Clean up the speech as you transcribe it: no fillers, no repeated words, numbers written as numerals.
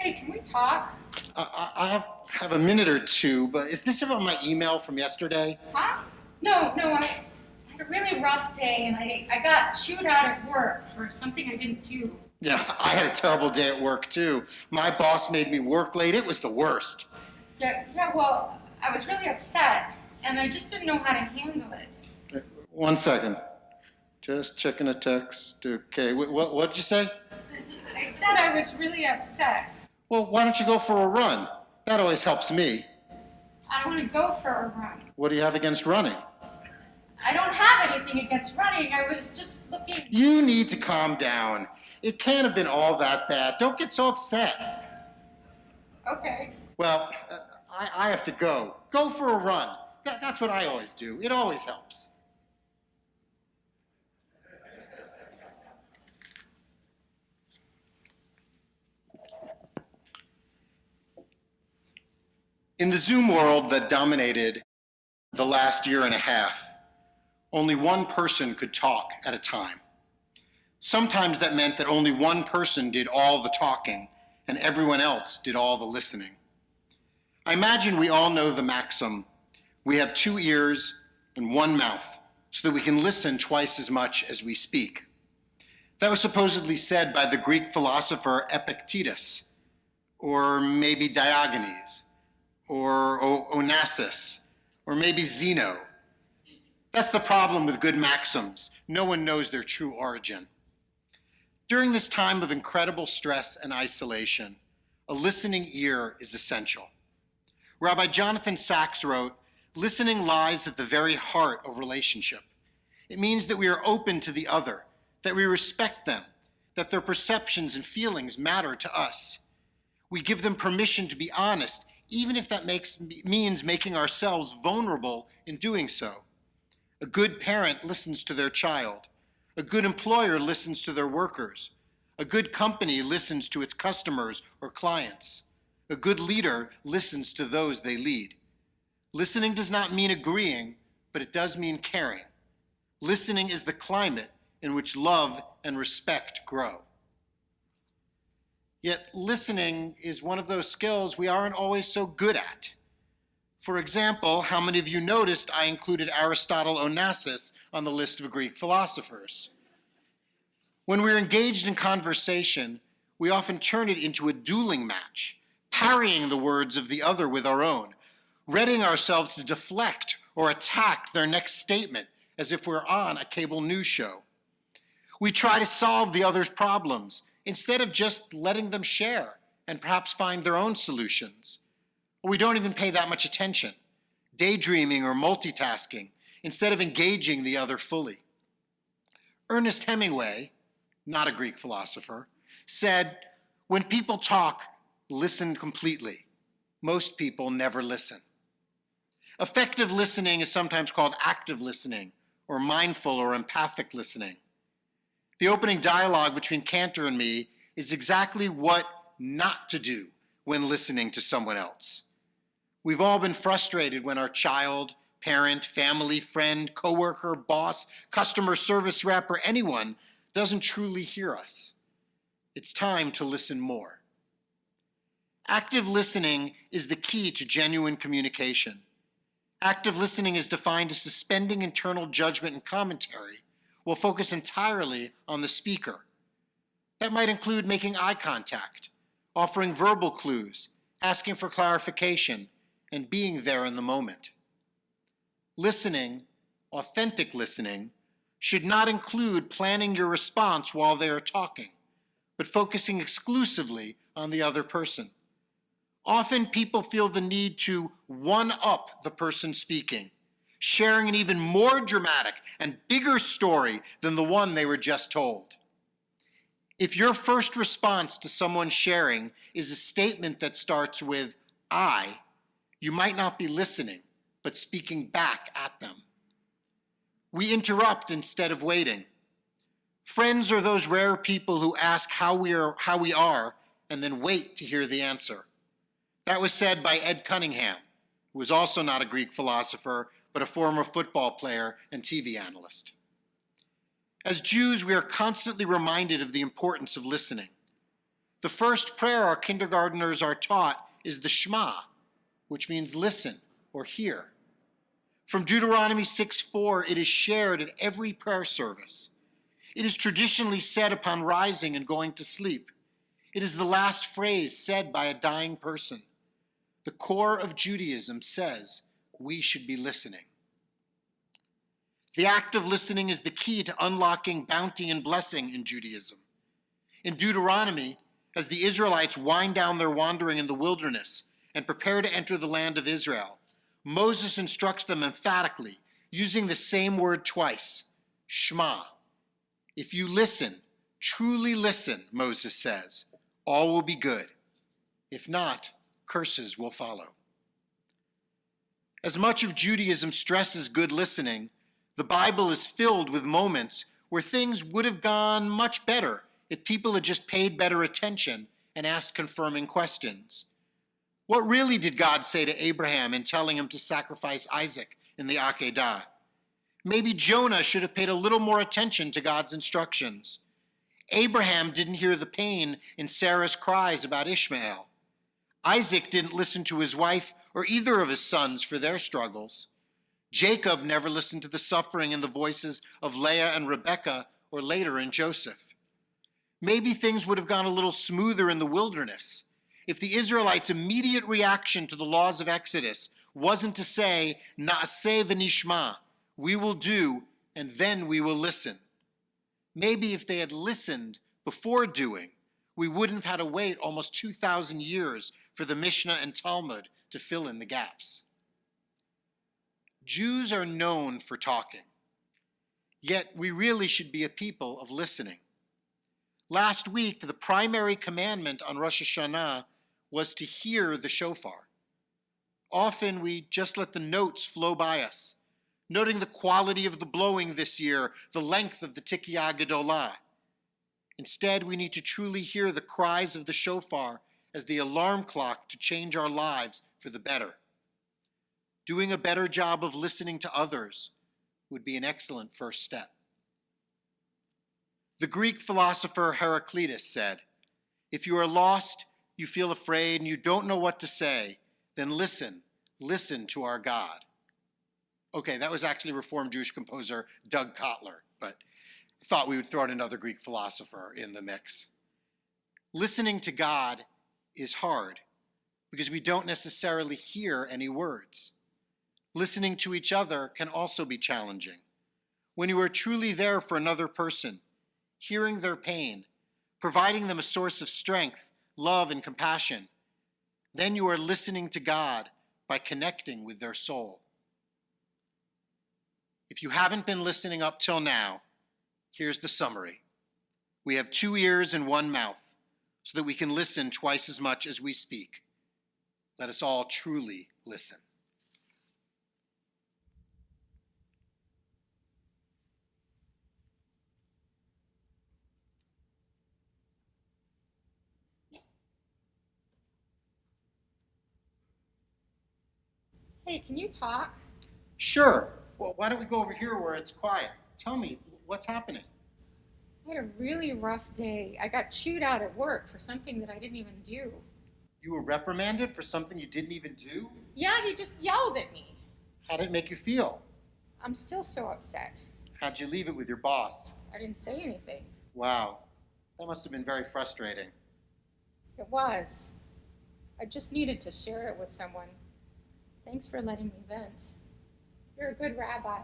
Hey, can we talk? I have a minute or two, but is this about my email from yesterday? Huh? No, I had a really rough day and I got chewed out at work for something I didn't do. Yeah, I had a terrible day at work too. My boss made me work late. It was the worst. Well, I was really upset and I just didn't know how to handle it. 1 second. Just checking a text. Okay, what did you say? I said I was really upset. Well, why don't you go for a run? That always helps me. I don't want to go for a run. What do you have against running? I don't have anything against running. I was just looking. You need to calm down. It can't have been all that bad. Don't get so upset. Okay. Well, I have to go. Go for a run. That's what I always do. It always helps. In the Zoom world that dominated the last year and a half, only one person could talk at a time. Sometimes that meant that only one person did all the talking and everyone else did all the listening. I imagine we all know the maxim, we have 2 ears and 1 mouth so that we can listen twice as much as we speak. That was supposedly said by the Greek philosopher Epictetus, or maybe Diogenes, or Onassis, or maybe Zeno. That's the problem with good maxims. No one knows their true origin. During this time of incredible stress and isolation, a listening ear is essential. Rabbi Jonathan Sacks wrote, "Listening lies at the very heart of relationship. It means that we are open to the other, that we respect them, that their perceptions and feelings matter to us. We give them permission to be honest, even if that means making ourselves vulnerable in doing so. A good parent listens to their child. A good employer listens to their workers. A good company listens to its customers or clients. A good leader listens to those they lead. Listening does not mean agreeing, but it does mean caring. Listening is the climate in which love and respect grow." Yet listening is one of those skills we aren't always so good at. For example, how many of you noticed I included Aristotle Onassis on the list of Greek philosophers? When we're engaged in conversation, we often turn it into a dueling match, parrying the words of the other with our own, readying ourselves to deflect or attack their next statement as if we're on a cable news show. We try to solve the other's problems instead of just letting them share and perhaps find their own solutions. Or we don't even pay that much attention, daydreaming or multitasking, instead of engaging the other fully. Ernest Hemingway, not a Greek philosopher, said, "When people talk, listen completely. Most people never listen." Effective listening is sometimes called active listening, or mindful or empathic listening. The opening dialogue between Cantor and me is exactly what not to do when listening to someone else. We've all been frustrated when our child, parent, family, friend, coworker, boss, customer service rep, or anyone doesn't truly hear us. It's time to listen more. Active listening is the key to genuine communication. Active listening is defined as suspending internal judgment and commentary will focus entirely on the speaker. That might include making eye contact, offering verbal clues, asking for clarification, and being there in the moment. Listening, authentic listening, should not include planning your response while they are talking, but focusing exclusively on the other person. Often people feel the need to one-up the person speaking, sharing an even more dramatic and bigger story than the one they were just told. If your first response to someone sharing is a statement that starts with "I," you might not be listening, but speaking back at them. We interrupt instead of waiting. Friends are those rare people who ask how we are, and then wait to hear the answer. That was said by Ed Cunningham, who was also not a Greek philosopher, but a former football player and TV analyst. As Jews, we are constantly reminded of the importance of listening. The first prayer our kindergartners are taught is the Shema, which means listen or hear. From Deuteronomy 6:4, it is shared at every prayer service. It is traditionally said upon rising and going to sleep. It is the last phrase said by a dying person. The core of Judaism says we should be listening. The act of listening is the key to unlocking bounty and blessing in Judaism. In Deuteronomy, as the Israelites wind down their wandering in the wilderness and prepare to enter the land of Israel, Moses instructs them emphatically, using the same word twice, Shema. If you listen, truly listen, Moses says, all will be good. If not, curses will follow. As much of Judaism stresses good listening, the Bible is filled with moments where things would have gone much better if people had just paid better attention and asked confirming questions. What really did God say to Abraham in telling him to sacrifice Isaac in the Akedah? Maybe Jonah should have paid a little more attention to God's instructions. Abraham didn't hear the pain in Sarah's cries about Ishmael. Isaac didn't listen to his wife or either of his sons for their struggles. Jacob never listened to the suffering in the voices of Leah and Rebekah or later in Joseph. Maybe things would have gone a little smoother in the wilderness if the Israelites' immediate reaction to the laws of Exodus wasn't to say, Na'aseh v'nishma, we will do, and then we will listen. Maybe if they had listened before doing, we wouldn't have had to wait almost 2,000 years for the Mishnah and Talmud to fill in the gaps. Jews are known for talking, yet we really should be a people of listening. Last week, the primary commandment on Rosh Hashanah was to hear the shofar. Often we just let the notes flow by us, noting the quality of the blowing this year, the length of the Tikiyah Gedolah. Instead, we need to truly hear the cries of the shofar as the alarm clock to change our lives for the better. Doing a better job of listening to others would be an excellent first step. The Greek philosopher Heraclitus said, if you are lost, you feel afraid, and you don't know what to say, then listen to our God. Okay, that was actually Reformed Jewish composer Doug Kotler, but I thought we would throw in another Greek philosopher in the mix. Listening to God is hard because we don't necessarily hear any words. Listening to each other can also be challenging. When you are truly there for another person, hearing their pain, providing them a source of strength, love, and compassion, then you are listening to God by connecting with their soul. If you haven't been listening up till now, here's the summary. We have 2 ears and 1 mouth, so that we can listen twice as much as we speak. Let us all truly listen. Hey, can you talk? Sure. Well, why don't we go over here where it's quiet? Tell me, what's happening? I had a really rough day. I got chewed out at work for something that I didn't even do. You were reprimanded for something you didn't even do? Yeah, he just yelled at me. How did it make you feel? I'm still so upset. How'd you leave it with your boss? I didn't say anything. Wow, that must have been very frustrating. It was. I just needed to share it with someone. Thanks for letting me vent. You're a good rabbi.